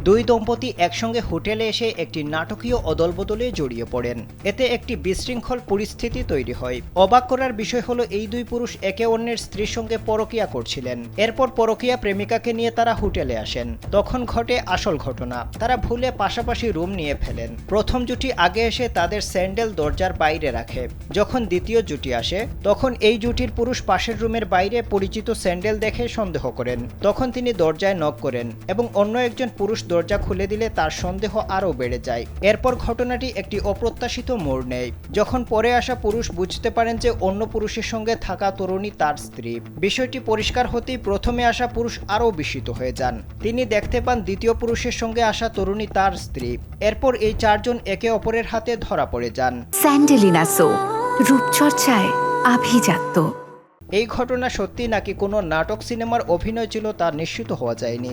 দুই দম্পতি একসঙ্গে হোটেলে এসে একটি নাটকীয় অদলবদলে জড়িয়ে পড়েন। এতে একটি বিশৃঙ্খল পরিস্থিতি তৈরি হয়। অবাক করার বিষয় হলো এই দুই পুরুষ একে অন্যের স্ত্রীর সঙ্গে পরকীয়া করছিলেন। এরপর পরকীয়া প্রেমিকাকে নিয়ে তারা হোটেলে আসেন। তখন ঘটে আসল ঘটনা। তারা ভুলে পাশাপাশি রুম নিয়ে ফেলেন। প্রথম জুটি আগে এসে তাদের স্যান্ডেল দরজার বাইরে রাখে। যখন দ্বিতীয় জুটি আসে তখন এই জুটির পুরুষ পাশের রুমের বাইরে পরিচিত স্যান্ডেল দেখে সন্দেহ করেন। তখন তিনি দরজায় নক করেন এবং অন্য একজন পুরুষ দরজা খুলে দিলে তার সন্দেহ আরও বেড়ে যায়। এরপর ঘটনাটি একটি অপ্রত্যাশিত মোড় নেয় যখন পরে আসা পুরুষ বুঝতে পারেন যে অন্য পুরুষের সঙ্গে থাকা তরুণী তার স্ত্রী। বিষয়টি পরিষ্কার হতেই প্রথমে আসা পুরুষ আরও বিস্মিত হয়ে যান। তিনি দেখতে পান দ্বিতীয় পুরুষের সঙ্গে আসা তরুণী তার স্ত্রী। এরপর এই চারজন একে অপরের হাতে ধরা পড়ে যান। স্যান্ডেলিনা সো, রূপচর্চায় আভিজাত্য। এই ঘটনা সত্যি নাকি কোনো নাটক সিনেমার অভিনয় ছিল তা নিশ্চিত হওয়া যায়নি।